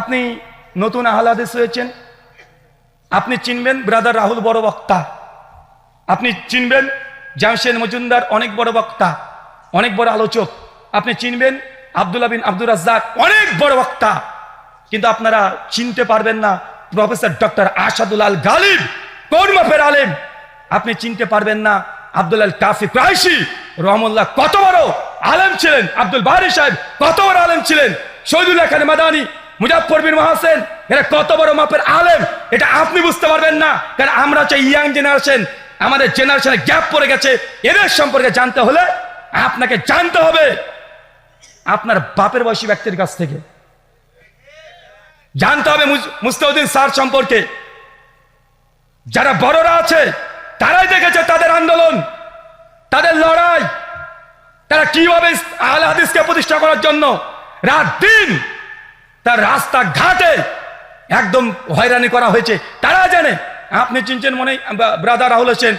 আপনি নতুন আহলে হাদিস হয়েছেন, আপনি চিনবেন ব্রাদার রাহুল বড় বক্তা, আপনি চিনবেন জামশেদ মজুমদার অনেক বড় বক্তা, অনেক বড় আলোচক, আপনি চিনবেন আব্দুল্লাহ বিন আব্দুর রাজ্জাক অনেক বড় বক্তা, কিন্তু আপনারা চিনতে পারবেন না প্রফেসর ডক্টর আসাদুল আল গালিব কোন মাপের আলেম। আপনি চিনতে পারবেন না আব্দুল আল কাফি কুরাইশি রহমুল্লাহ কত বড় আলেম ছিলেন, আব্দুল বারি সাহেব কত বড় আলেম ছিলেন, শহীদুল্লাহ খান মাদানী, মুজাফফর বিন মহসেন, এরা কত বড় মাপের আলেম। এটা আপনি বুঝতে পারবেন না, কারণ আমরা হচ্ছে ইয়াং জেনারেশন, আমাদের জেনারেশনে গ্যাপ পড়ে গেছে। এদের সম্পর্কে জানতে হলে আপনাকে জানতে হবে আপনার বাপের বয়সী ব্যক্তির কাছ থেকে জানতে হবে মুস্তাউদ্দিন স্যার সম্পর্কে। যারা বড়রা আছে তারাই দেখেছে তাদের আন্দোলন, তাদের লড়াই, তারা কিভাবে আহলে হাদিসকে প্রতিষ্ঠা করার জন্য রাত দিন তার রাস্তা ঘাটে একদম হয়রানি করা হয়েছে, তারা জানে। আপনি চিনছেন মনে ব্রাদার রাহুল হোসেন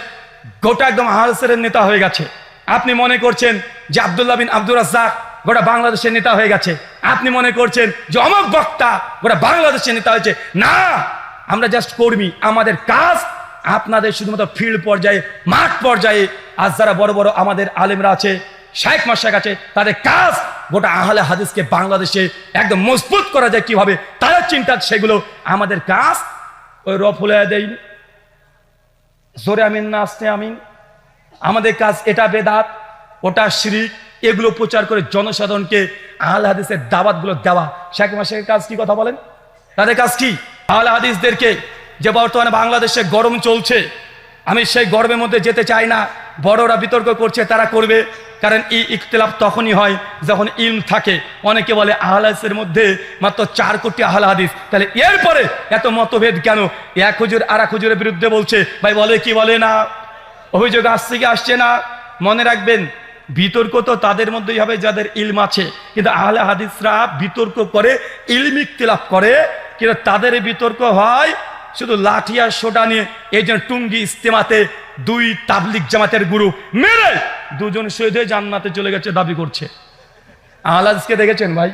গোটা একদম আহলে হাদিসের নেতা হয়ে গেছে, আপনি মনে করছেন যে আব্দুল্লাহ বিন আব্দুর রাজ্জাক গোটা বাংলাদেশের নেতা হয়ে গেছে, আপনি মনে করছেন যে অমক বক্তা গোটা বাংলাদেশের নেতা হয়েছে। না, আমরা জাস্ট কর্মী, আমাদের কাজ আপনাদের শুধুমাত্র ফিল্ড পর্যায়ে, মাঠ পর্যায়ে। আজ যারা বড় বড় আমাদের আলেমরা আছে, শাইখ মাশায়েখ আছে, তাদের কাজ গোটা আহলে হাদিসকে বাংলাদেশে একদম মজবুত করা যায় কিভাবে, তাদের চিন্তা সেগুলো। আমাদের কাজ ওই রফুলে দেই জোরে আমিন না আসতে আমিন, আমাদের কাজ এটা বেদাত ওটা শিরক, এগুলো প্রচার করে জনসাধারণকে আহলে হাদিসের দাওয়াতগুলো দেওয়া। শাইখ মাশায়েখের কাজ কি কথা বলেন, তাদের কাজ কি? আহলে হাদিসদেরকে, যে বর্তমানে বাংলাদেশে গরম চলছে, আমি সেই গরমের মধ্যে যেতে চাই না। বড়রা বিতর্ক করছে, তারা করবে, কারণ এই ইখতিলাফ তখনই হয় যখন ইলম থাকে। অনেকে বলে আহলে হাদিসের মধ্যে মাত্র 4 কোটি আহলে হাদিস, তাহলে এরপরে এত মতভেদ কেন? এক হুজুর আর এক হুজুরের বিরুদ্ধে বলছে, ভাই বলে কি বলে না, অভিযোগ আসছে কি আসছে না। মনে রাখবেন, বিতর্ক তো তাদের মধ্যেই হবে যাদের ইলম আছে, কিন্তু আহলে হাদিসরা বিতর্ক করে, ইলম ইখতিলাফ করে, কিন্তু তাদের বিতর্ক হয় শুধু লাঠি আর সোটা নিয়ে। এই জন্য টুঙ্গি ইস্তেমাতে 2 তাবলিগ জামাতের গুরু মেরে 2 জন শহীদ হয়ে জান্নাতে চলে গেছে দাবি করছে। আহলে হাদিসকে দেখেছেন ভাই?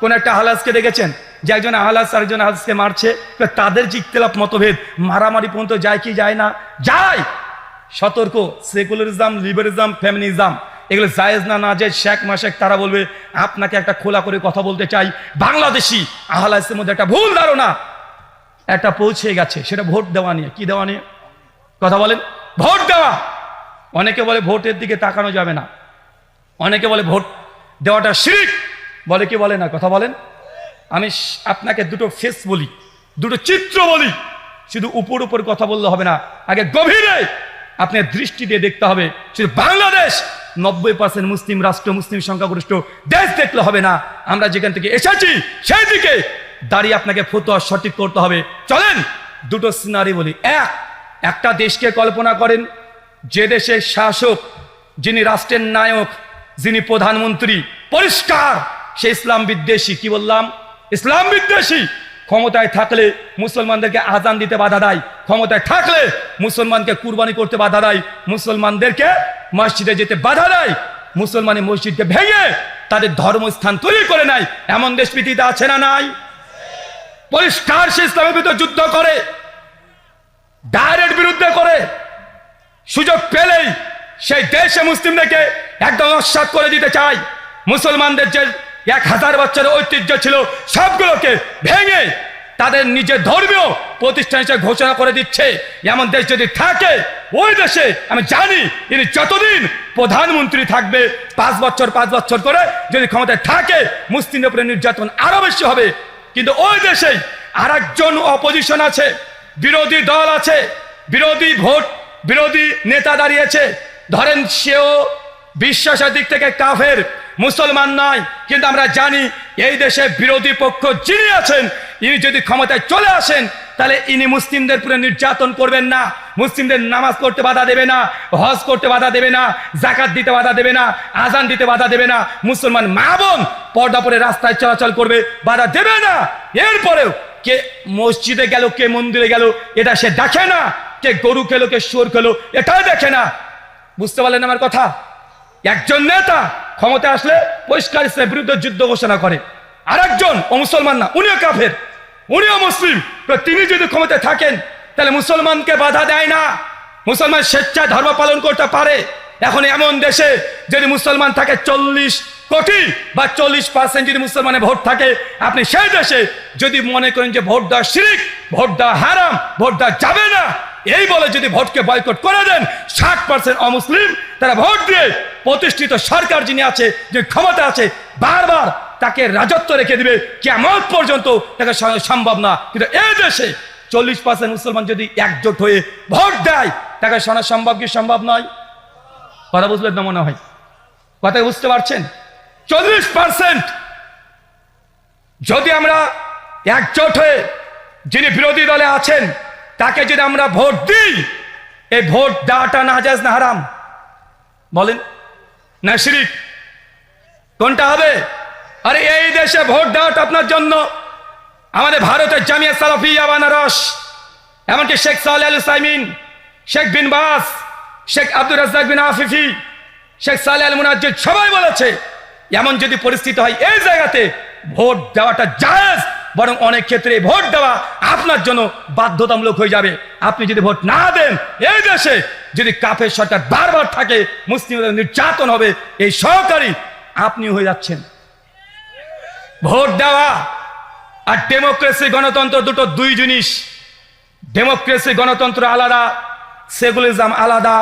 কোন একটা আহলে হাদিসকে দেখেছেন যে একজন আহলে হাদিস আরেকজন আহলে হাদিসকে মারছে? তাদের যে ইখতিলাফ মতভেদ, মারামারি পর্যন্ত যায় কি যায় না? যায়। সতর্ক, সেকুলারিজম, লিবারিজম, ফেমিনিজম এগুলো জায়েজ না, না জায়েজ। শাইখ মাশায়েখ তারা বলবে। আপনাকে একটা খোলা করে কথা বলতে চাই, বাংলাদেশি আহলে হাদিসের মধ্যে একটা ভুল ধারণা একটা পৌঁছে গেছে, সেটা ভোট দেওয়া নিয়ে। কি দেওয়া নিয়ে কথা বলেন? ভোট দেওয়া। অনেকে বলে ভোটের দিকে তাকানো যাবে না, অনেকে বলে ভোট দেওয়াটা শিরক, বলে কি বলে না কথা বলেন? আমি আপনাকে দুটো ফেস বলি, দুটো চিত্র বলি। শুধু উপর উপর কথা বললে হবে না, আগে গভীরে আপনার দৃষ্টি দিয়ে দেখতে হবে। শুধু বাংলাদেশ 90% মুসলিম রাষ্ট্র, মুসলিম সংখ্যাগরিষ্ঠ দেশ দেখলে হবে না। আমরা যেখান থেকে এসেছি সেই দিকে দাঁড়িয়ে আপনাকে ফতোয়া সঠিক করতে হবে। চলেন দুটো সিনারি বলি। একটা দেশকে কল্পনা করেন, যে দেশের শাসক, যিনি রাষ্ট্রের নায়ক, যিনি প্রধানমন্ত্রী, পরিষ্কার সে ইসলাম বিদ্বেষী। কি বললাম? ইসলাম বিদ্বেষী। ক্ষমতায় থাকলে মুসলমানদেরকে আজান দিতে বাধা দেয়, ক্ষমতায় থাকলে মুসলমানকে কুরবানি করতে বাধা দেয়, মুসলমানদেরকে মসজিদে যেতে বাধা দেয়, মুসলমানের মসজিদকে ভেঙে তাদের ধর্মস্থান তৈরি করে নেয়। এমন দেশ পৃথিবীতে আছে না নাই? পরিষ্কার সে ইসলামের বিরুদ্ধে যুদ্ধ করে, ডাইরেক্ট বিরুদ্ধে করে, সুযোগ পেলেই সেই দেশে মুসলিমদেরকে একদম নস্যাৎ করে দিতে চায়। মুসলমানদের যে 1000 বছরের ঐতিহ্য ছিল সবগুলোকে ভেঙে তাদের নিজের ধর্মীয় প্রতিষ্ঠান হিসেবে ঘোষণা করে দিচ্ছে। এমন দেশ যদি থাকে, ওই দেশে আমি জানি ইনি যতদিন প্রধানমন্ত্রী থাকবে 5 বছর করে যদি ক্ষমতায় থাকে, মুসলিমদের উপরে নির্যাতন আরো বেশি হবে। কিন্তু ওই দেশে আরেকজন অপোজিশন আছে, বিরোধী দল আছে, বিরোধী নেতা দাঁড়িয়েছে। ধরেন সেও বিশ্বাসের দিক থেকে কাফের, মুসলমান নয়, কিন্তু আমরা জানি এই দেশে বিরোধী পক্ষ যিনি আছেন, ইনি যদি ক্ষমতায় চলে আসেন তাহলে ইনি মুসলিমদের উপরে নির্যাতন করবেন না, মুসলিমদের নামাজ পড়তে বাধা দেবে না, হজ করতে বাধা দেবে না, যাকাত দিতে বাধা দেবে না, আজান দিতে বাধা দেবে না, মুসলমান মা বোন পর্দা পরে রাস্তায় চলাচল করবে, বাধা দেবে না। এরপরেও কে মসজিদে গেল, কে মন্দিরে গেল, এটা সে দেখে না। কে গরু খেলো, কে শুয়োর খেলো, এটাও দেখে না। বুঝতে পারলেন আমার কথা? একজন নেতা ক্ষমতা আসলে পরিষ্কার ইসলামের বিরুদ্ধে যুদ্ধ ঘোষণা করে, আরেকজন ও মুসলমান না, উনিও কাফের, উনিও মুসলিম, তো তিনি যদি ক্ষমতায় থাকেন তাহলে মুসলমানকে বাধা দেয় না, মুসলমান স্বেচ্ছায় ধর্ম পালন করতে পারে। এখন এমন দেশে যদি মুসলমান থাকে 40 কোটি বা 40% যদি মুসলমানের ভোট থাকে, আপনি সেই দেশে যদি মনে করেন যে ভোট দেওয়া শিরক, ভোট দেওয়া হারাম, ভোট দেওয়া যাবে না, এই বলে যদি ভোটকে বয়কট করে দেন, 60% অমুসলিম তারা ভোট দিয়ে প্রতিষ্ঠিত সরকার যিনি আছে, যে ক্ষমতা আছে, বারবার তাকে রাজত্ব রেখে দিবে কিয়ামত পর্যন্ত, তাকে সম্ভব না। কিন্তু এই দেশে 40% মুসলমান যদি একজোট হয়ে ভোট দেয়, তাকে শোনা সম্ভব কি সম্ভব নয়? কথা বুঝলেন না মনে হয়? কথা বুঝতে পারছেন? 40% যদি আমরা একজোট হয়ে যিনি বিরোধী দলে আছেন তাকে যদি আমরা ভোট দিই, এই ভোট দেওয়াটা নাজায়েজ না হারাম? বলেন না শিরক? কোনটা হবে? আরে এই দেশে ভোট দেওয়াটা আপনার জন্য আমাদের ভারতের জামিয়া সালাফিয়া বানারস, এমনকি শেখ সালেহ আল উসাইমিন, শেখ বিন বাস, শেখ আব্দুর রাজ্জাক বিন আফিফি, শেখ সালেহ আল মুনাজ্জিদ সবাই বলেছে এমন যদি পরিস্থিতি হয় এই জায়গাতে ভোট দেওয়াটা জায়েজ, বরং অনেক ক্ষেত্রে ভোট দেওয়া আপনার জন্য বাধ্যতামূলক হয়ে যাবে। আপনি যদি ভোট না দেন, এই দেশে যদি কাফের সরকার বারবার থাকে, মুসলিমদের নির্যাতন হবে, এই সহকারী আপনি হয়ে যাচ্ছেন। ভোট দেওয়া আর ডেমোক্রেসি গণতন্ত্র দুটো দুই জিনিস। ডেমোক্রেসি গণতন্ত্র আলাদা, সেকুলারিজম আলাদা,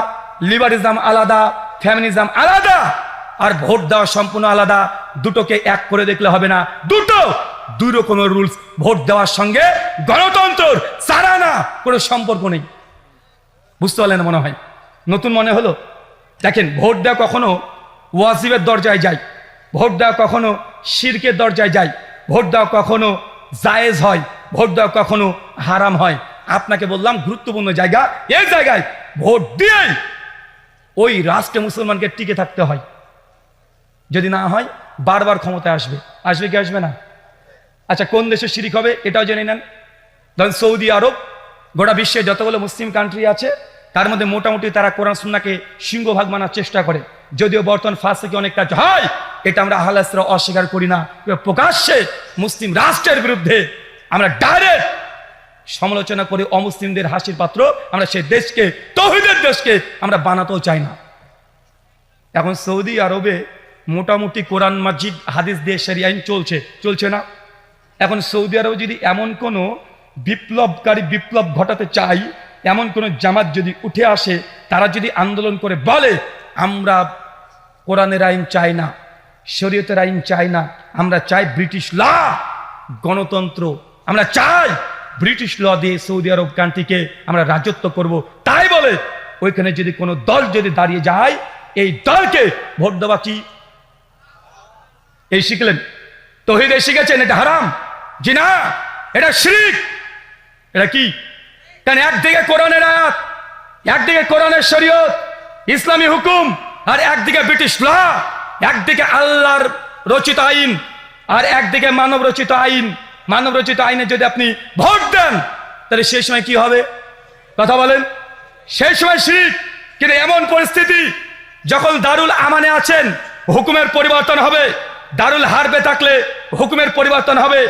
লিবারিজম আলাদা, ফ্যামিনিজম আলাদা, আর ভোট দেওয়া সম্পূর্ণ আলাদা। দুটোকে এক করে দেখলে হবে না, দুটো দুই রকমের রুলস। ভোট দেওয়ার সঙ্গে গণতন্ত্র সারানা কোনো সম্পর্ক নেই। বুঝতে পারলেন মনে হয়? নতুন মনে হলো? দেখেন, ভোট দেওয়া কখনো ওয়াজিবের দরজায় যায়, ভোট দেওয়া কখনো শিরকের দরজায় যায়, ভোট দেওয়া কখনো জায়েজ হয়, ভোট দেওয়া কখনো হারাম হয়। আপনাকে বললাম গুরুত্বপূর্ণ জায়গা, এই জায়গায় ভোট দিয়েই ওই রাষ্ট্রে মুসলমানকে টিকে থাকতে হয়। যদি না হয় বারবার ক্ষমতায় আসবে। আসবে কি আসবে না? আচ্ছা, কোন দেশে শিরিক হবে এটাও জেনে নেন। ধরেন সৌদি আরব, গোটা বিশ্বে যতগুলো মুসলিম কান্ট্রি আছে তার মধ্যে মোটামুটি তারা কোরআন সুন্নাহকে সিংহভাগ মানার চেষ্টা করে। যদিও বর্তমান ফাঁস থেকে অনেক কাজ হয়, এটা আমরা আহলে হাদিসরা অস্বীকার করি না। প্রকাশ্যে মুসলিম রাষ্ট্রের বিরুদ্ধে আমরা ডাইরেক্ট সমালোচনা করে অমুসলিমদের হাসির পাত্র আমরা সেই দেশকে, তৌহিদের দেশকে আমরা বানাতেও চাই না। এখন সৌদি আরবে মোটামুটি কোরআন মাজিদ হাদিস দিয়ে শরিয়া আইন চলছে না? এখন সৌদি আরবে যদি এমন কোনো বিপ্লবকারী বিপ্লব ঘটাতে চাই, এমন কোনো জামাত যদি উঠে আসে, তারা যদি আন্দোলন করে বলে আমরা কোরআনের আইন চাই না, শরীয়তের আইন চাই না, আমরা চাই ব্রিটিশ ল, গণতন্ত্র, আমরা চাই ব্রিটিশ ল দিয়ে সৌদি আরব কান্ট্রিকে আমরা রাজত্ব করব, তাই বলে ওইখানে যদি কোনো দল যদি দাঁড়িয়ে যায়, এই দলকে ভোট দেওয়া কি এই শিখলেন? তৌহিদে শিখেছেন এটা হারাম? জি না, এটা শিরক। এটা কি? কারণ একদিকে কোরআনের আয়াত, একদিকে কোরআনের শরীয়ত, ইসলামী হুকুম, আর একদিকে ব্রিটিশ ল, একদিকে আল্লাহর রচিত আইন, আর একদিকে মানব রচিত আইন। মানব রচিত আইনে যদি আপনি ভোট দেন, তাহলে সেই সময় কি হবে? কথা বলেন। সেই সময় শিরক। কিন্তু এমন পরিস্থিতি যখন দারুল আমানে আছেন, হুকুমের পরিবর্তন হবে। দারুল হারবে থাকলে হুকুমের পরিবর্তন হবে,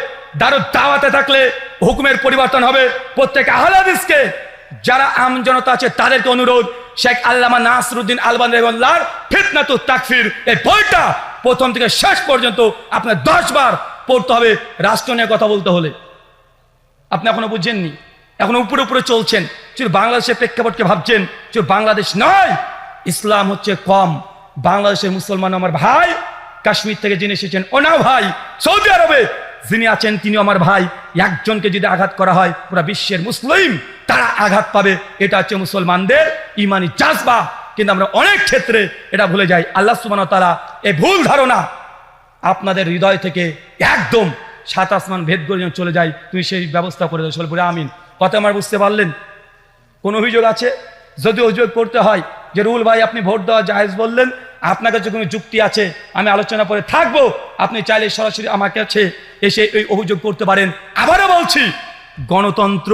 দারুল দাওয়াতে থাকলে হুকুমের পরিবর্তন হবে। প্রত্যেক আহলে হাদিসকে, যারা আম জনতা আছে তাদেরকে অনুরোধ, শেখ আল্লামা নাসরুদ্দিন আলবানী রাহিমাহুল্লাহর ফিতনাতুত তাকফির এই বইটা প্রথম থেকে শেষ পর্যন্ত আপনার 10 বার পড়তে হবে রাষ্ট্র নিয়ে কথা বলতে হলে। আপনি এখনো বুঝছেননি, এখন উপরে উপরে চলছেন, শুধু বাংলাদেশের প্রেক্ষাপটকে ভাবছেন। শুধু বাংলাদেশ নয়, ইসলাম হচ্ছে কম। বাংলাদেশের মুসলমান আমার ভাই, কাশ্মীর থেকে যিনি এসেছেন ওনাও ভাই, সৌদি আরবে যিনি আছেন তিনি আমার ভাই। একজনকে যদি আঘাত করা হয়, পুরো বিশ্বের মুসলিম তারা আঘাত পাবে। এটা হচ্ছে মুসলমানদের ইমানি জাজবা। কিন্তু আমরা অনেক ক্ষেত্রে এটা ভুলে যাই। আল্লাহ সুবহানাহু ওয়া তাআলা এই ভুল ধারণা আপনাদের হৃদয় থেকে একদম 7 আসমান ভেদ করে চলে যায়, তুমি সেই ব্যবস্থা করে দাও। বলে আমিন। কথা আমার বুঝতে পারলেন? কোন অভিযোগ আছে? যদি অভিযোগ করতে হয় যে রুল ভাই আপনি ভোট দেওয়া জায়েজ বললেন, আপনার কাছে কোনো যুক্তি আছে, আমি আলোচনা করে থাকবো, আপনি চাইলে সরাসরি আমার কাছে এসে এই অভিযোগ করতে পারেন। আবারও বলছি, গণতন্ত্র,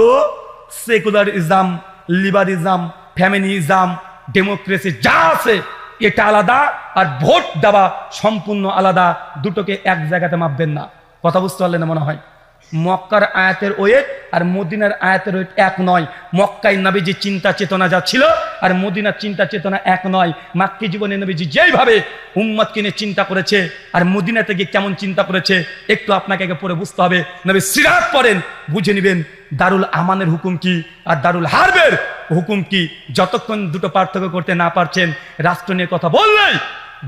সেকুলারিজম, লিবারিজম, ফ্যামিনিজম, ডেমোক্রেসি যা আছে এটা আলাদা, আর ভোট দেওয়া সম্পূর্ণ আলাদা। দুটোকে এক জায়গাতে মাপবেন না। কথা বুঝতে পারলেন না মনে হয়। মক্কার আয়াতের ওয়েট আর মদিনার আয়াতের ওয়েট এক নয়। মক্কায় নবীজি চিন্তা চেতনা যা ছিল আর মদিনার চিন্তা চেতনা এক নয়। মাক্কি জীবনে নবীজি যেইভাবে উম্মতকে নিয়ে চিন্তা করেছে আর মদিনাতে গিয়ে কেমন চিন্তা করেছে একটু আপনাকে আগে পড়ে বুঝতে হবে। নবী সিরাত পড়েন, বুঝে নেবেন দারুল আমানের হুকুম কি আর দারুল হারবের হুকুম কি। যতক্ষণ দুটো পার্থক্য করতে না পারছেন, রাষ্ট্র নিয়ে কথা বললেই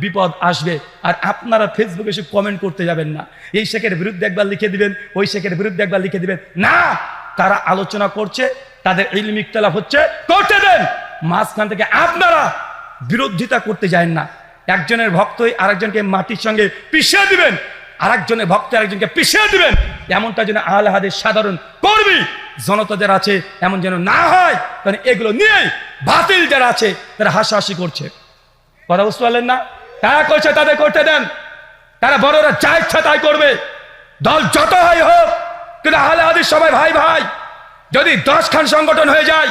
বিপদ আসবে। আর আপনারা ফেসবুকে এসে কমেন্ট করতে যাবেন না, এই শেখের বিরুদ্ধে একবার লিখে দিবেন, ওই শেখের বিরুদ্ধে একবার লিখে দিবেন না। তারা আলোচনা করছে, তাদের ইলমি ইখতিলাফ হচ্ছে, করতে দেন। মাঝখান থেকে আপনারা বিরোধিতা করতে যায় না। একজনের ভক্তই আরেকজনকে মাটির সঙ্গে পিষিয়ে দিবেন, আরেকজনের ভক্ত আরেকজনকে পিষিয়ে দিবেন, এমনটা যেন আহলে হাদিস সাধারণ কর্মী জনতা যারা আছে এমন যেন না হয়। কারণ এগুলো নিয়ে বাতিল যারা আছে তারা হাসাহাসি করছে। কথা বুঝতে পারলেন না? তারা করছে, তাদের করতে দেন। তারা বড়রা যা ইচ্ছা তাই করবে, দল যত হয় হোক। কিন্তু আহলে হাদিস সবাই ভাই ভাই। যদি 10 খান সংগঠন হয়ে যায়,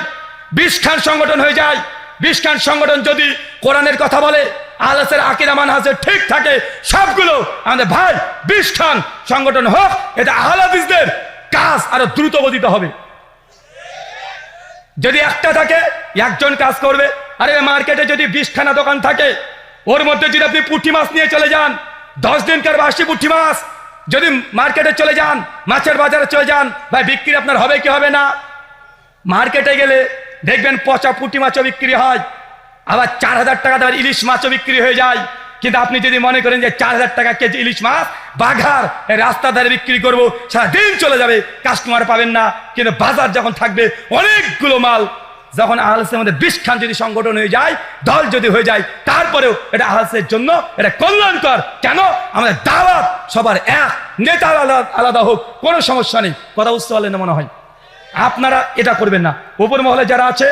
20 খান সংগঠন হয়ে যায়, 20 খান সংগঠন যদি কোরআনের কথা বলে, আহলের আকীদা মানহাজে ঠিক থাকে, সবগুলো আমাদের ভাই 20 খান সংগঠন হোক, এটা আহলে হাদিসদের কাজ আরো দ্রুত গতিত হবে। যদি একটা থাকে, একজন কাজ করবে। আরে মার্কেটে যদি 20 খানা দোকান থাকে, ওর মধ্যে যদি আপনি পুঁটি মাছ নিয়ে চলে যান, 10 দিনকার বাসি পুঁটি মাছ যদি মার্কেটে চলে যান, মাছের বাজারে চলে যান, ভাই বিক্রি আপনার হবে কি হবে না? মার্কেটে গেলে দেখবেন পচা পুঁটি মাছও বিক্রি হয়, আবার 4000 টাকা দামের ইলিশ মাছও বিক্রি হয়ে যায়। কিন্তু আপনি যদি মনে করেন যে 4000 টাকা কেজি ইলিশ মাছ বাঘার রাস্তা ধারে বিক্রি করবো, সারাদিন চলে যাবে, কাস্টমার পাবেন না। কিন্তু বাজার যখন থাকবে অনেকগুলো মাল, যখন আহলের মধ্যে 20 খান যদি সংগঠন হয়ে যায়, দল যদি হয়ে যায়, তারপরেও এটা আহলের জন্য এটা কল্যাণকর। কেন? আমাদের দাওয়াত সবার এক, নেতা আলাদা আলাদা হোক, কোনো সমস্যা নেই। কথা বুঝতে পারলেন না মনে হয়? আপনারা এটা করবেন না। উপর মহলে যারা আছে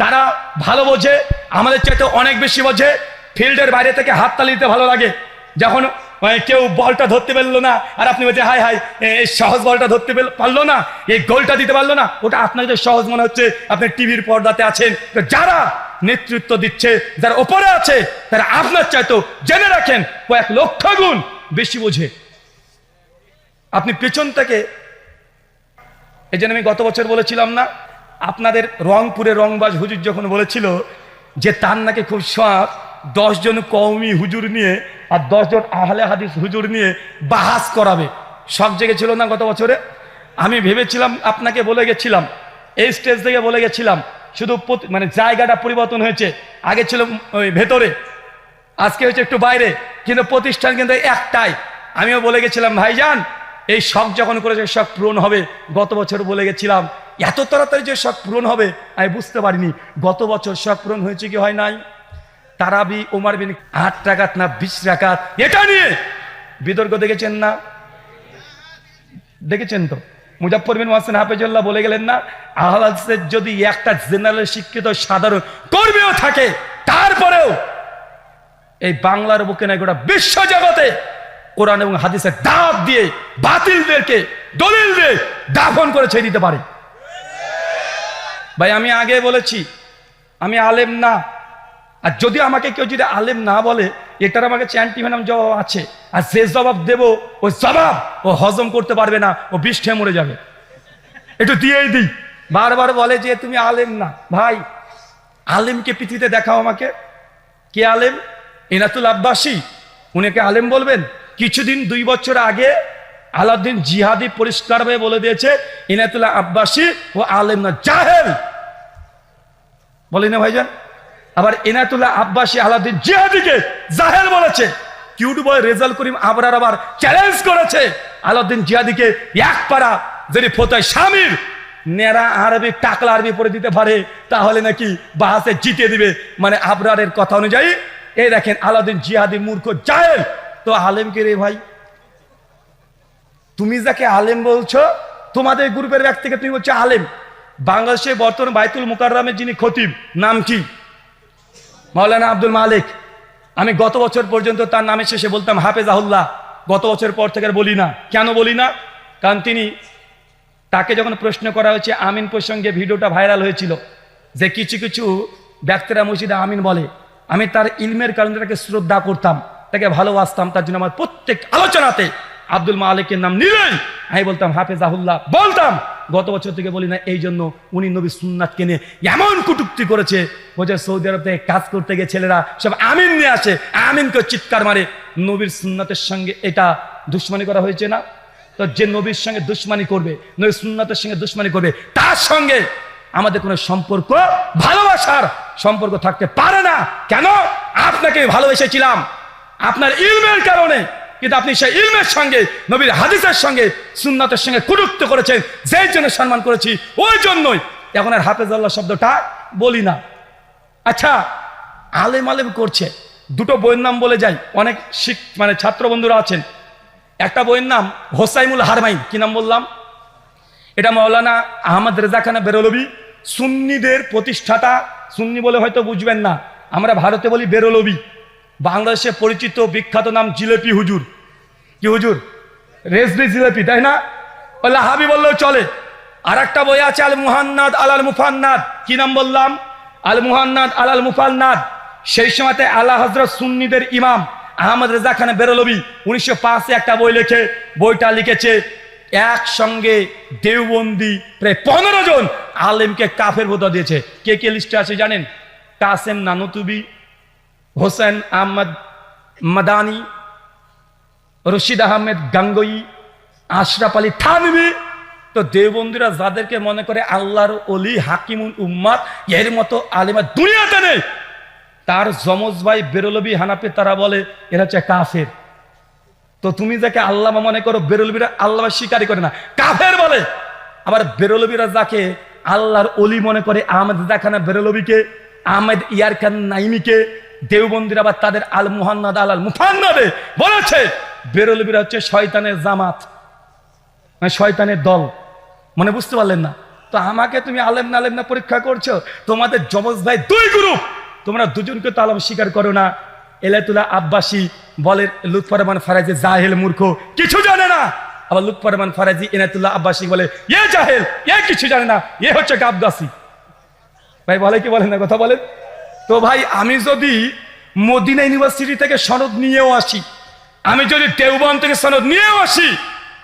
তারা ভালো বোঝে, আমাদের চাইতে অনেক বেশি বোঝে। ফিল্ডের বাইরে থেকে হাততালি দিতে ভালো লাগে। যখন কেউ বলটা ধরতে পারলো না আর আপনি বলছেন হাই হাই এই সহজ বলটা ধরতে পারলো না, এই গোলটা দিতে পারলো না, ওটা আপনার যে সহজ মনে হচ্ছে, আপনি টিভির পর্দাতে আছেন। যারা নেতৃত্ব দিচ্ছে, যারা ওপরে আছে, তারা আপনার চাইতো জেনে রাখেন কয়েক লক্ষ গুণ বেশি বোঝে। আপনি পেছন থেকে, এই জন্য আমি গত বছর বলেছিলাম না, আপনাদের রংপুরের রংবাজ হুজুর যখন বলেছিল যে তার নাকি খুব শখ 10 জন কওমি হুজুর নিয়ে আর 10 জন আহলে হাদিস হুজুর নিয়ে বাহাস করাবে, শখ জেগেছিল না গত বছরে? আমি ভেবেছিলাম, আপনাকে বলে গেছিলাম, এই স্টেজ থেকে বলে গেছিলাম, শুধু মানে জায়গাটা পরিবর্তন হয়েছে। আগে ছিল ওই ভেতরে, আজকে হচ্ছে একটু বাইরে, কিন্তু প্রতিষ্ঠান কিন্তু একটাই। আমিও বলে গেছিলাম ভাইজান এই শখ যখন করেছে শখ পূরণ হবে। গত বছর বলে গেছিলাম এত তাড়াতাড়ি যে শখ পূরণ হবে আমি বুঝতে পারিনি। গত বছর শখ পূরণ হয়েছে কি হয় নাই? তারাবি ওমর বিন 8 রাকাত না 20 রাকাত, এটা নিয়ে বিতর্ক দেখেছেন না? দেখেছেন তো? মুজাফফর বিন মুহসিন হাফেজুল্লাহ বলে গেলেন না, আহলে হাদিসের যদি একটা জেনারেল শিক্ষিত সাধারণ কর্মীও থাকে, তারপরেও এই বাংলার বুকে না গোটা বিশ্ব জগতে কোরআন এবং হাদিসের দাওয়াত দিয়ে বাতিলদেরকে দলিল দিয়ে দাফন করে ছেড়ে দিতে পারে। ভাই আমি আগে বলেছি আমি আলেম না, আর যদি আমাকে কেউ যদি আলেম না বলে, এটার আমাকে চ্যান্টিম্যান জবাব আছে, আর যে জবাব দেব ওই জবাব ও হজম করতে পারবে না, ও বিষ খেয়ে মরে যাবে। একটু দিয়েই দিই। বারবার বলে যে তুমি আলেম না। ভাই আলেমকে পৃথিবীতে দেখাও আমাকে। কে আলেম? ইনাতুল আব্বাসী, উনাকে আলেম বলবেন? কিছুদিন 2 বছর আগে আলাউদ্দিন জিহাদি পরিষ্কারভাবে বলে দিয়েছে ইনাতুল্লাহ আব্বাসী ও আলেম না, জাহেল। বলি না ভাইজান? আবার ইনাতুল্লাহ আব্বাসী আলাউদ্দিন জিহাদিকে জাহেল বলেছে। কিউট বয় রেজাল করিম আবরার আবার চ্যালেঞ্জ করেছে আলাউদ্দিন জিহাদিকে, এক পারা যদি ফতোয়া স্বামীর নেড়া আরবি টাকলা আরবি পড়ে দিতে পারে তাহলে নাকি বাহাসে জিতে দিবে। মানে আবরারের কথা অনুযায়ী এই দেখেন আলাউদ্দিন জিহাদি মূর্খ জাহেল। তো আলেম কে রে ভাই? তুমি যাকে আলেম বলছো, তোমাদের গ্রুপের ব্যক্তিকে তুমি বলছো আলেম। বাংলাদেশে বর্তমান বাইতুল মুকাররমের যিনি খতিব, নাম কি? মাওলানা আব্দুল মালিক। আমি গত বছর পর্যন্ত তার নামের শেষে বলতাম হাফেজাহুল্লাহ। গত বছর পর থেকে বলি না। কেন বলি না? কারণ তিনি, তাকে যখন প্রশ্ন করা হয়েছে আমিন প্রসঙ্গে, ভিডিওটা ভাইরাল হয়েছিল যে কিছু কিছু ব্যক্তিরা মসজিদে আমিন বলে, আমি তার ইলমের কারণে তাকে শ্রদ্ধা করতাম, তাকে ভালোবাসতাম। তার জন্য আমার প্রত্যেক আলোচনাতে আব্দুল মালিকের নাম নিলেই আমি বলতাম হাফেজাহুল্লাহ বলতাম। গত বছর থেকে বলি না, এই জন্য উনি নবীর সুন্নাতকে নিয়ে এমন কটূক্তি করেছে, বলছে সৌদি আরব থেকে কাজ করতে গিয়ে ছেলেরা সব আমিন নিয়ে আসে, আমিনকে চিৎকার মারে। নবীর সুন্নাতের সঙ্গে এটা দুশ্মনী করা হয়েছে না? তো যে নবীর সঙ্গে দুশ্মনী করবে, নবীর সুন্নাতের সঙ্গে দুশ্মনী করবে, তার সঙ্গে আমাদের কোনো সম্পর্ক, ভালোবাসার সম্পর্ক থাকতে পারে না। কেন? আপনাকে ভালোবেসেছিলাম আপনার ইলমের কারণে, কিন্তু আপনি সেই ইলমের সঙ্গে, নবীর হাদিসের সঙ্গে, সুন্নাতের সঙ্গে কটূক্তি করেছেন, যেই জন্য সম্মান করেছি ওই জন্যই এখন আর হাফেজাল্লাহ শব্দটা বলি না। আচ্ছা, আলেম আলেম করছে, দুটো বইয়ের নাম বলে যাই, অনেক ছাত্র বন্ধুরা আছেন। একটা বইয়ের নাম হোসাইমুল হারমাইন। কি নাম বললাম? এটা মৌলানা আহমদ রেজা খান বেরলভি, সুন্নিদের প্রতিষ্ঠাতা। সুন্নি বলে হয়তো বুঝবেন না, আমরা ভারতে বলি বেরলভি। বাংলাদেশে পরিচিত বিখ্যাত নাম জিলেপি হুজুর। কি হুজুর? রেজবি জিলেপি, তাই না? লাহাবি বললেও চলে। আর একটা বই আছে আল মুহান্নাদ আলাল মুফান্নাদ। কি নাম বললাম? আল মুহান্নাদ আলাল মুফান্নাদ। সেই সময়তে আলা হযরত সুন্নিদের ইমাম আহমদ রেজা খান বেরলভি 1905-এ একটা বই লেখে। বইটা লিখেছে একসঙ্গে দেওবন্দি প্রায় 15 জন আলেমকে কাফের ভোতা দিয়েছে। কে কে লিস্টে আছে জানেন? কাসেম নানুতুবি, হোসেন আহমদ মাদানি, রশিদ আহমেদ গাঙ্গোই, আশরাফ আলী থানভী। তো দেওবন্দিরা যাদেরকে মনে করে আল্লাহর ওলি, হাকিমুল উম্মাত, এর মতো আলেমা দুনিয়াতে নেই, তার যমজ ভাই বেরলভি হানাফি তারা বলে এরা হচ্ছে কাফের। তো তুমি যাকে আল্লামা মনে করো, বেরলভিরা আল্লাহ স্বীকারই করে না, কাফের বলে। আবার বেরলভিরা যাকে আল্লাহর ওলি মনে করে, আহমেদ জাখানা বেরলভিকে, আহমেদ ইয়ার খান নাইমিকে, দেওবন্দিরা আবার তাদের আল মুহান্নাদ আল মুফান্নাদে বলেছে বেরলভিরা হচ্ছে শয়তানের জামাত, মানে শয়তানের দল। মানে বুঝতে পারলেন না? তো আমাকে তুমি আলেম না আলেম না পরীক্ষা করছো? তোমাদের যমজ ভাই দুই গ্রুপ, তোমরা দুজনকে তো আলম স্বীকার করো না। এলাতুল্লাহ আব্বাসী বলে লুৎফর রহমান ফারাজি জাহেল, মূর্খ, কিছু জানে না। আবার লুৎফর রহমান ফারাজি এনাতুল্লাহ আব্বাসী বলে এ জাহেল, এ কিছু জানে না, এ হচ্ছে গাবগাছি। ভাই বলে কি বলেন না? কথা বলেন তো। ভাই আমি যদি মদিনা ইউনিভার্সিটি থেকে সনদ নিয়েও আসি, আমি যদি দেওবন্দ থেকে সনদ নিয়েও আসি,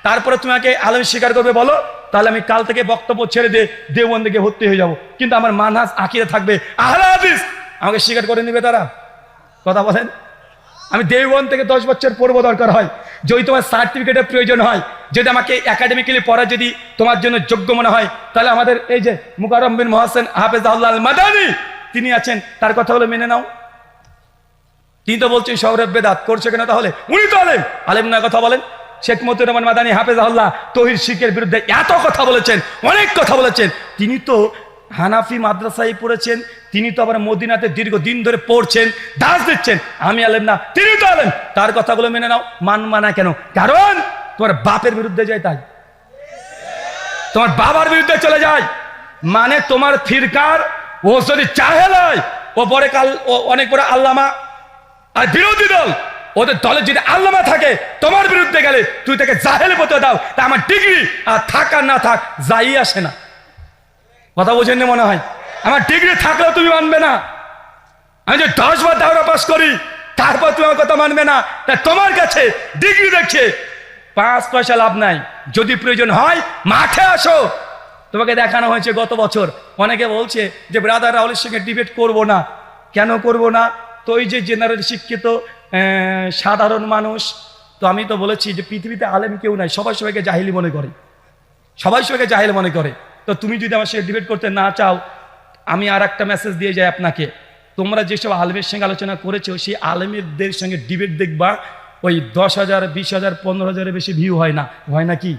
তারপরে তোমাকে আলেম স্বীকার করবে বলো, তাহলে আমি কাল থেকে বক্তব্য ছেড়ে দিয়ে দেওবন্দ থেকে ভর্তি হয়ে যাব। কিন্তু আমার মানহাজ আকীদা থাকবে আহলে হাদিস, আমাকে স্বীকার করে নিবে তারা। কথা বলেন। আমি দেওবন্দ থেকে 10 বছর পড়বো দরকার হয়, যদি তোমার সার্টিফিকেটের প্রয়োজন হয়, যদি আমাকে একাডেমিক্যালি পড়া যদি তোমার জন্য যোগ্য মনে হয়, তাহলে আমাদের এই যে মুকাররম বিন মুহসিন হাফেজাহুল্লাহ আল মাদানী তিনি আছেন, তার কথা হলো মেনে নাও। তিনি তো বলছেন শহরে বেদাত করছে কেন? তাহলে উনি তো আলেম, আলেম না? কথা বলেন। শেখ মতিউর রহমান মাদানী হাফেজাহুল্লাহ তৌহিদ শিরকের বিরুদ্ধে এত কথা বলেছেন, অনেক কথা বলেছেন। তিনি তো হানাফি মাদ্রাসায় পড়েছেন, তিনি তো আবার মদিনাতে দীর্ঘদিন ধরে পড়ছেন, দাস দিচ্ছেন। আমি আলেম না, তিনি তো আলেম, তার কথাগুলো মেনে নাও। মানবা না কেন? কারণ তোমার বাপের বিরুদ্ধে যায়, তাই তোমার বাবার বিরুদ্ধে চলে যায়। মানে তোমার ফিরকার ও যদি জাহেল হয়, ও পরে কাল অনেক বড় আল্লামা, আর বিরোধী দল ওদের দলে যদি আল্লামা থাকে, তোমার বিরুদ্ধে গেলে তুই তাকে জাহেল বলতে দাও, তা আমার ডিগ্রি আর থাক আর না থাক যাই আসে না। কথা বোঝেননি মনে হয়? আমার ডিগ্রি থাকলেও তুমি মানবে না। আমি যে 10 বার দাওরা পাস করি, তারপর তুমি আমার কথা মানবে না। তা তোমার কাছে ডিগ্রি দেখছে 5 পয়সা লাভ নাই। যদি প্রয়োজন হয় মাঠে আসো। তোমাকে দেখানো হয়েছে গত বছর, অনেকে বলছে যে ব্রাদার রাহুলের সঙ্গে ডিবেট করব না। কেন করব না? তো ওই যে জেনারেল শিক্ষিত সাধারণ মানুষ, তো আমি তো বলেছি যে পৃথিবীতে আলেম কেউ নাই, সবাই সবাইকে জাহিলি মনে করে, সবাই সবাইকে জাহিল মনে করে। তো তুমি যদি আমার সঙ্গে ডিবেট করতে না চাও, আমি আর একটা মেসেজ দিয়ে যাই আপনাকে, তোমরা যেসব আলেমের সঙ্গে আলোচনা করেছো, সেই আলেমদের সঙ্গে ডিবেট দেখবা ওই 10,000, 20,000, 15,000-এর বেশি ভিউ হয় না। হয় না কি?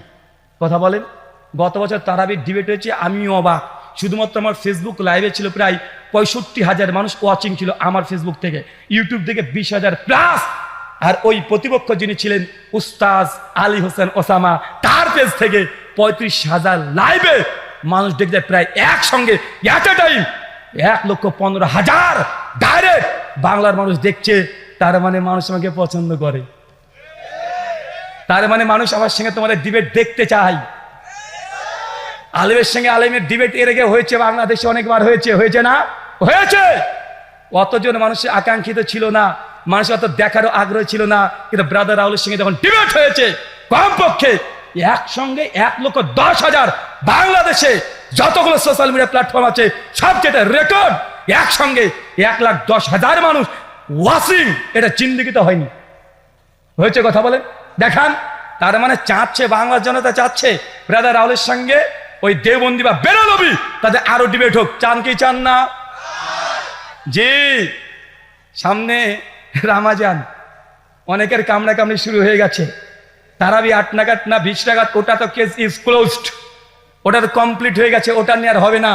কথা বলেন। গত বছর তারাবির ডিবেট হয়েছে, আমিও অবাক। শুধুমাত্র আমার ফেসবুক লাইভে ছিল প্রায় 65,000 মানুষ ওয়াচিং ছিল আমার ফেসবুক থেকে, ইউটিউব থেকে 20,000 প্লাস। আর ওই প্রতিপক্ষ যিনি ছিলেন উস্তাজ আলী হোসেন ওসামা, তার পেজ থেকে 35,000 লাইভে মানুষ দেখতে, প্রায় একসঙ্গে এট এ টাইম 1,15,000 ডাইরেক্ট বাংলার মানুষ দেখছে। তার মানে মানুষ আমাকে পছন্দ করে, তার মানে মানুষ আমার সঙ্গে তোমাদের ডিবেট দেখতে চায়। আলেমের সঙ্গে আলেমের ডিবেট এর আগে হয়েছে বাংলাদেশে, অনেকবার হয়েছে, হয়েছে না? হয়েছে। অতজন মানুষের আকাঙ্ক্ষিত ছিল না, মানুষ অত দেখারও আগ্রহ ছিল না। কিন্তু ব্রাদার রাহুলের সঙ্গে যখন ডিবেট হয়েছে, কমপক্ষে একসঙ্গে 1,10,000 বাংলাদেশে যতগুলো সোশ্যাল মিডিয়া প্ল্যাটফর্ম আছে সবচেয়ে রেকর্ড একসঙ্গে 1,10,000 মানুষ ওয়াচিং, এটা জিন্দেগিতে হয়নি। হয়েছে কথা বলেন দেখান। তার মানে চাচ্ছে, বাংলার জনতা চাচ্ছে ব্রাদার রাহুলের সঙ্গে ওই দেওবন্দি বা বেরোলবি তাদের আরো ডিবেট হোক। চান কি চান না? জি। সামনে রামাজান, অনেকের কামড়া কামড়ি শুরু হয়ে গেছে। তারাবি 8 নাগাদ না 20 নাগাদ, ওটা তো কেস ইজ ক্লোজড, ওটা তো কমপ্লিট হয়ে গেছে, ওটা নিয়ে আর হবে না।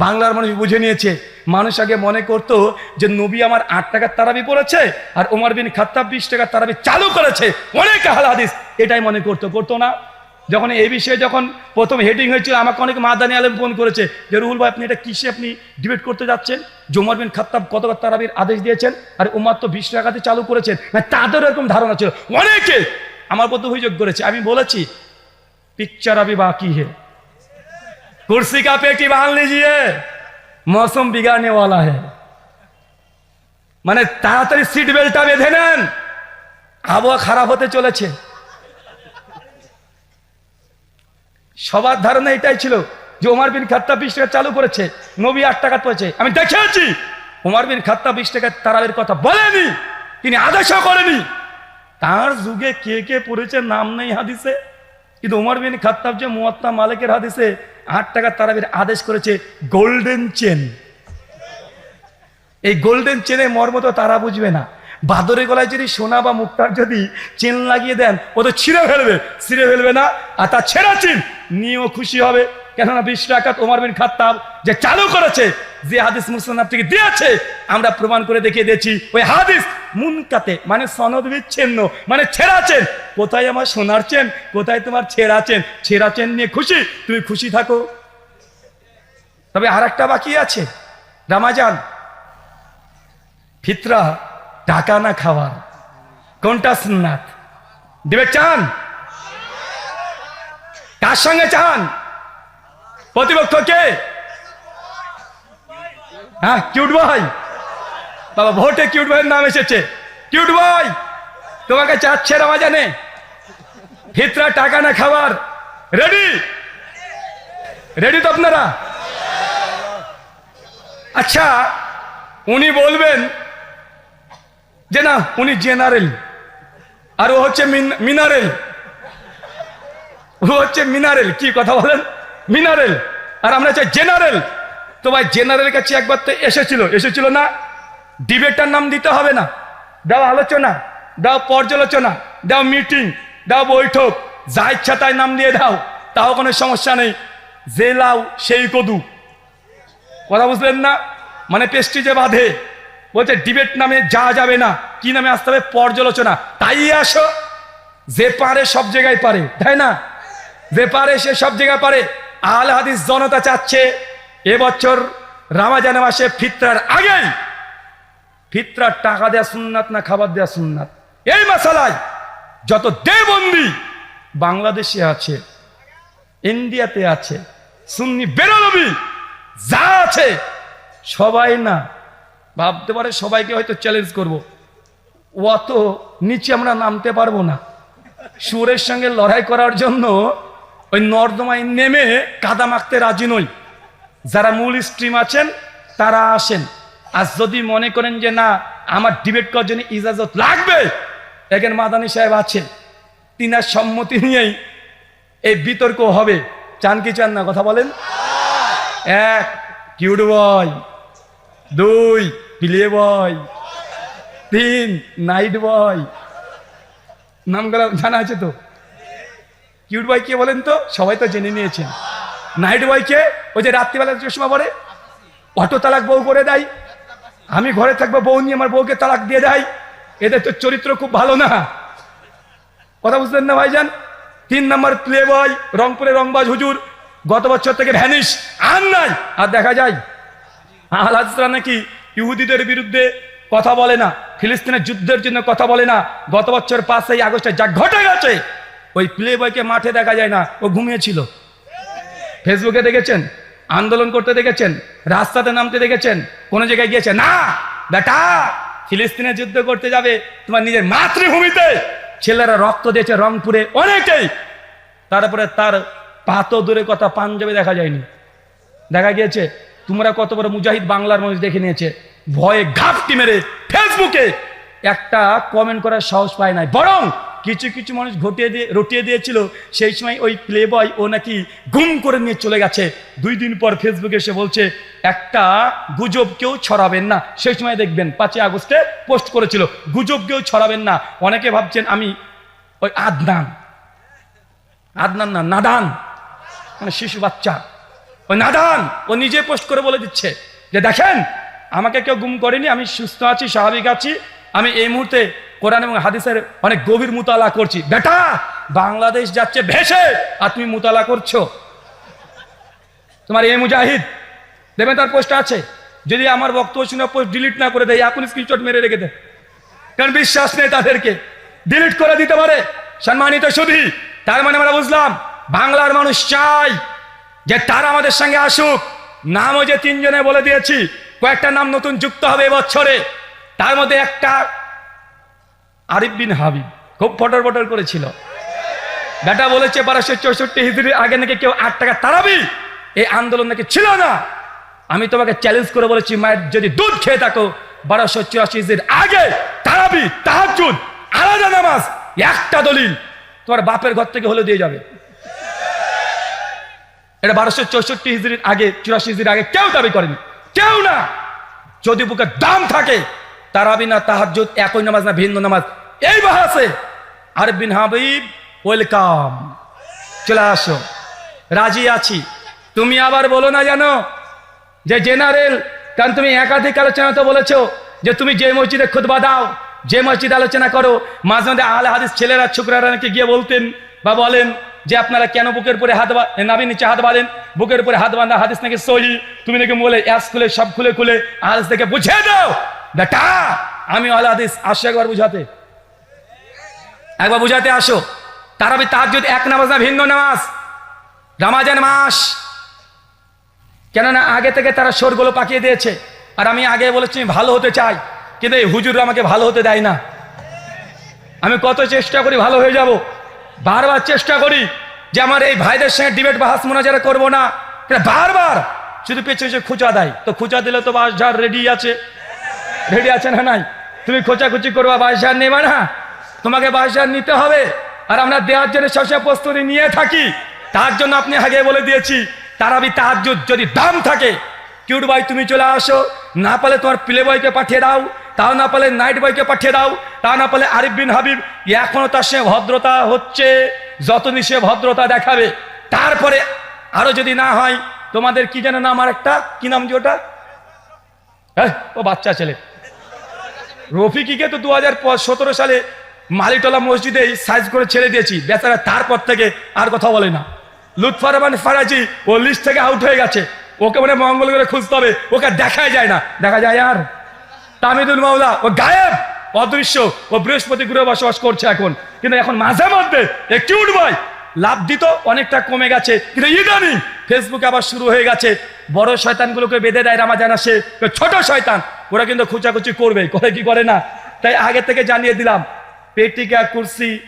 বাংলার মানুষ বুঝে নিয়েছে। মানুষ আগে মনে করতো যে নবী আমার 8 টাকার তারাবি পড়েছে আর ওমর বিন খাত্তাব 20 টাকার তারাবি চালু করেছে, অনেক আহলে হাদিস এটাই মনে করতো না। যখন এই বিষয়ে যখন প্রথম হেডিং হয়েছিল, আমাকে অনেক মাদানী আলেম ফোন করেছে যে রুহুল ভাই আপনি এটা কিসে আপনি ডিবেট করতে যাচ্ছেন, যে ওমর বিন খাত্তাব কতবার তারাবির আদেশ দিয়েছেন আর উমর তো 20 টাকাতে চালু করেছেন। তাদের এরকম ধারণা ছিল, অনেকে আমার প্রতি অভিযোগ করেছে। আমি বলেছি পিকচার আবি বাকি হে, कुर्सी का पेटी बांध लीजिए, मौसम बिगाड़ने वाला है। মানে তাড়াতাড়ি সিট বেল্টটা বেঁধে নেন, আবহাওয়া খারাপ হতে চলেছে। সবার ধারণা এটাই ছিল যে ওমর বিন খাত্তাব 20 টাকা চালু করেছে, নবী 8 টাকা পড়েছে। আমি দেখেছি ওমর বিন খাত্তাব 20 টাকা তারাবির কথা বলেনি, তিনি আদেশও করেনি। তার যুগে কে কে পড়েছে নাম নেই হাদিসে, কিন্তু ওমর বিন খাত্তাব যে মুয়াত্তা মালিকের হাদিসে 8 টাকা তারাবির আদেশ করেছে। গোল্ডেন চেন, এই গোল্ডেন চেনের মর্ম তো তারা বুঝবে না। বাদরের গলায় যদি সোনা বা মুক্তার যদি চেন লাগিয়ে দেন, ও তো ছিঁড়ে ফেলবে না। আর তার ছেঁড়া চেন নিয়েও খুশি হবে, কেননা 20 টাকা ওমর বিন খাত্তাব যে চালু করেছে, যে হাদিস মুসনাদ থেকে দিয়েছে, আমরা প্রমাণ করে দেখিয়ে দিয়েছি ওই হাদিস মুনকাতে মানে সনদ বিচ্ছিন্ন, মানে ছেঁড়া চেন। কোথায় আমার সোনার চেন, কোথায় তোমার ছেঁড়া চেন? ছেঁড়া চেন নিয়ে খুশি, তুমি খুশি থাকো। তবে আর একটা বাকি আছে, রামাজান, ফিতরা টাকা না খাওয়ার, কোনটা সুন্নাত? ডিবেট চান? কার সঙ্গে চান? প্রতিপক্ষকে? হ্যাঁ, কিউট ভাই বাবা, ভোটে কিউট ভাইয়ের নাম এসেছে। কিউট ভাই তোমাকে চাচ্ছে রামাজানে, ফিতরা টাকা না খাবার। রেডি তো আপনারা? আচ্ছা, উনি বলবেন যে না উনি জেনারেল আর ও হচ্ছে মিনারেল। ও হচ্ছে মিনারেল, কি কথা বলেন? মিনারেল আর আমরা হচ্ছে জেনারেল। তো ভাই জেনারেল কাছে একবার তো এসেছিল না? ডিবেটার নাম দিতে হবে না, দাও আলোচনা, দাও পর্যালোচনা, দাও মিটিং, দাও বৈঠক, যা ইচ্ছা তাই নাম দিয়ে দাও, তাও কোনো সমস্যা নেই। যে লাউ সেই কদু, কথা বুঝলেন না? মানে পেস্টিজে বাঁধে, বলছে ডিবেট নামে যা যাবে না, কি নামে আসতে হবে? পর্যালোচনা। তাই আসো, যে পারে সব জায়গায় পারে, তাই না? যে পারে সে সব জায়গায় পারে। আহলে হাদিস জনতা চাচ্ছে এবছর রামাজান মাসে ফিতরার আগেই ফিতরার টাকা দেয়া সুন্নাত না খাবার দেয়া সুন্নাত, এই মাসালায় যত দেওবন্দি বাংলাদেশে আছে, ইন্ডিয়াতে আছে, সুন্নি বেরলবি যা আছে, সবাই না ভাবতে পারে সবাইকে হয়তো চ্যালেঞ্জ করব, অত নিচে আমরা নামতে পারবো না। সুরের সঙ্গে লড়াই করার জন্য ওই নর্দমায় নেমে কাদা মাখতে রাজি নই। যারা মূল স্ট্রিম আছেন তারা আসেন, আর যদি মনে করেন যে না আমার ডিবেট করার জন্য ইজাজত লাগবে, এখানে মাদানী সাহেব আছেন, তিনার সম্মতি নিয়েই এই বিতর্ক হবে। চান কি চান না? কথা বলেন। 1 cute boy, 2 play boy, 3 night boy. নামগুলো জানা আছে তো? কিউট বয় কে বলেন তো? সবাই তো জেনে নিয়েছেন। নাইট বয়কে ওই যে রাত্রিবেলা চশমা পরে, অটো তালাক বউ করে দেয়, আমি ঘরে থাকবো বউ নিয়ে আমার বউকে তালাক দিয়ে দেয়। এদের তো চরিত্র খুব ভালো না, কথা বুঝলেন না ভাইজান? 3 নম্বর প্লে বয়, রংপুরে রংবাজ হুজুর, গত বছর থেকে ভ্যানিশ, আর নাই। আর দেখা যায় আহলে হাদিসরা নাকি ইহুদিদের বিরুদ্ধে কথা বলে না, ফিলিস্তিনের যুদ্ধের জন্য কথা বলে না। গত বছর 5ই আগস্টে যা ঘটে গেছে, ওই প্লে বয়কে মাঠে দেখা যায় না, ও ঘুমিয়েছিল। ফেসবুকে দেখেছেন, আন্দোলন করতে দেখেছেন, রাস্তাতে নামতে দেখেছেন, কোন জায়গায় গিয়েছে না? বেটা ফিলিস্তিনের যুদ্ধ করতে যাবে তোমার নিজের মাতৃভূমিতে, ছেলেরা রক্ত দিয়েছে রংপুরে অনেকেই, তারপরে তার পা তো দূরের কথা পাঞ্জাবে দেখা যায়নি, দেখা গিয়েছে তোমরা কত বড় মুজাহিদ বাংলার মানুষ দেখে নিয়েছে, ভয়ে ঘাপটি মেরে ফেসবুকে একটা কমেন্ট করার সাহস পায় নাই, বরং কিছু কিছু মানুষ রটিয়ে দিয়েছিল সেই সময় ওই প্লে বয় ও নাকি গুম করে নিয়ে চলে গেছে। 2 দিন পর ফেসবুকে এসে বলছে একটা গুজব কেউ ছড়াবেন না। সেই সময় দেখবেন 5 আগস্টে পোস্ট করেছিল গুজব কেউ ছড়াবেন না। অনেকে ভাবছেন আমি ওই আদনান না নাদান, মানে শিশু বাচ্চা, ওই নাদান ও নিজে পোস্ট করে বলে দিচ্ছে যে দেখেন আমাকে কেউ গুম করেনি, আমি সুস্থ আছি, স্বাভাবিক আছি, আমি এই মুহূর্তে কোরআন এবং হাদিসের অনেক গভীর মুতালা করছি। বেটা বাংলাদেশ যাচ্ছে ভেসে আর তুমি মুতালা করছো। তোমার এই মুজাহিদ দেবেন তার পোস্ট আছে, যদি আমার বক্তব্য শুনে পোস্ট ডিলিট না করে দেয় এখন স্ক্রিনশট মেরে রেখে দেয়, কারণ বিশ্বাস নেই তাদেরকে, ডিলিট করে দিতে পারে। সম্মানিত সুধী, তার মানে আমরা বুঝলাম বাংলার মানুষ চাই যে তারা আমাদের সঙ্গে আসুক। নামও যে 3 জনে বলে দিয়েছি, কয়েকটা নাম নতুন যুক্ত হবে এবছরে। তার মধ্যে একটা আরিফ বিন হাবিব খুব ফটর করেছিল, বেটা বলেছে 1264 হিজরির আগে নাকি কেউ 8 টাকা তারাবি এই আন্দোলন নাকি ছিল না। আমি তোমাকে চ্যালেঞ্জ করে বলেছি মায়ের যদি দুধ খেয়ে থাকো 1284 হিজরির আগে তারাবি তাহাজ্জুদ আলাদা নামাজ একটা দলিল তোমার বাপের ঘর থেকে হলে দিয়ে যাবে। এটা 1264 হিজরির আগে 84 হিজরির আগে কেউ দাবি করেনি, কেউ না। যদি বুকে দাম থাকে তারাবি না তাহাজ্জুদ একই নামাজ না ভিন্ন নামাজ, এই বাহাসে আরিফ বিন হাবিব ওয়েলকাম, চলে আসো, রাজি আছি। তুমি আবার বলো না জানো যে জেনারেল, কারণ তুমি একাধিক আলোচনাতে বলেছো যে তুমি যে মসজিদে খুতবা দাও, যে মসজিদে আলোচনা করো, মাঝে মাঝে আহলে হাদিস ছেলেরা ছোকরারা নাকি গিয়ে বলতেন বা বলেন যে আপনারা কেন বুকের উপরে হাত নাবির নিচে হাত বাঁধেন, বুকের উপরে হাত বাঁধা হাদিস নাকি সহি। তুমি নাকি বলে অ্যাস খুলে সব খুলে হাদিস থেকে বুঝিয়ে দাও। বেটা আমি আহলে হাদিস আসো, একবার বুঝাতে আসো। তারাবি তাহাজ্জুদ এক নামাজ না ভিন্ন নামাজ, রমজান মাস, কেননা আগে থেকে তারা সোরগুলো পাকিয়ে দিয়েছে। আর আমি আগে বলেছি আমি ভালো হতে চাই, কিন্তু এই হুজুররা আমাকে ভালো হতে দেয় না। আমি কত চেষ্টা করি ভালো হয়ে যাব, বারবার চেষ্টা করি যে আমার এই ভাইদের সঙ্গে ডিবেট বাহাস মোনাজারা করবো না, বারবার শুধু পেছনে খুচা দেয়। তো খুচা দিলে তো বাঁশঝাড় রেডি আছে না নাই? তুমি খোঁচাখুচি করবা, বাঁশঝাড় নেবা না, তোমাকে বাঁশঝাড় নিতে হবে। আর আমরা দেওয়ার জন্য সবসময় প্রস্তুতি নিয়ে থাকি। তার জন্য আপনি আগে বলে দিয়েছি তারাবি তাহাজ্জুদ যদি দাম থাকে কিউট ভাই তুমি চলে আসো, না পালে তোমার প্লে বয়কে পাঠিয়ে দাও, তাও না পালে নাইট বয়কে পাঠিয়ে দাও, তাও না পালে আরিফ বিন হাবিব, এখনো তার সঙ্গে ভদ্রতা হচ্ছে, যতদিন সে ভদ্রতা দেখাবে। তারপরে আরো যদি না হয় তোমাদের কি যেন নাম, আর একটা কি নাম যে ওটা, ও বাচ্চা ছেলে রফিকিকে তো 2017 সালে মালিটোলা মসজিদে সাইজ করে ছেড়ে দিয়েছি, বেচারা তারপর থেকে আর কথা বলে না। লুৎফর রহমান ফারাজি ও লিস্ট থেকে আউট হয়ে গেছে, ওকে মানে মঙ্গল করে খুঁজতে হবে, ওকে দেখাই যায় না, দেখা যায় আর তামিদুল মাওলা ও গায়েব, অদৃশ্য, ও বৃহস্পতি গ্রহে বসবাস করছে এখন। কিন্তু এখন মাঝে মধ্যে একটু উঠবই লাভ দিত, অনেকটা কমে গেছে। কিন্তু ইদানিং ফেসবুকে আবার শুরু হয়ে গেছে, বড় শয়তানগুলোকে বেঁধে দেয় রমজান আসে, ছোট শয়তান ওরা কিন্তু খুচাখুচি করবে, করে কি করে না। তাই আগে থেকে জানিয়ে দিলাম, पेटी का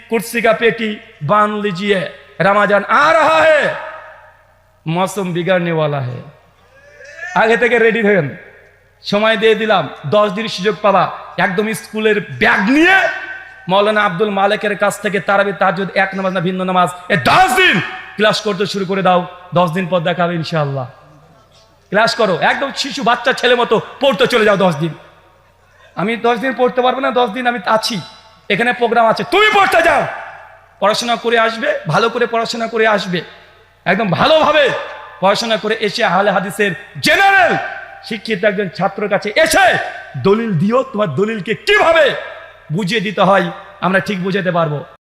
कुर्सी का पेटी बांध लीजिए, रमजान आ रहा है, मौसम बिगड़ने वाला है। आगे থেকে রেডি হন, সময় দিয়ে দিলাম 10 দিন সুযোগ পাবা, একদম স্কুলের ব্যাগ নিয়ে মৌলানা আব্দুল মালিকের কাছ থেকে তারাবি তাহাজ্জুদ এক নামাজ না ভিন্ন নামাজ এই 10 দিন ক্লাস করতে শুরু করে দাও। 10 দিন পর দেখা হবে ইনশাআল্লাহ। ক্লাস করো, একদম শিশু বাচ্চা ছেলে মতো পড়তে চলে যাও 10 দিন। আমি 10 দিন পড়তে পারবো না, 10 দিন আমি আছি, এখানে প্রোগ্রাম আছে, তুমি পড়তে যাও, পড়াশোনা করে আসবে, ভালো করে পড়াশোনা করে আসবে, একদম ভালোভাবে পড়াশোনা করে এসে আহলে হাদিসের জেনারেল শিক্ষিত একজন ছাত্রের কাছে এসে দলিল দিও, তোমার দলিলকে কিভাবে বুঝিয়ে দিতে হয় আমরা ঠিক বুঝাতে পারবো।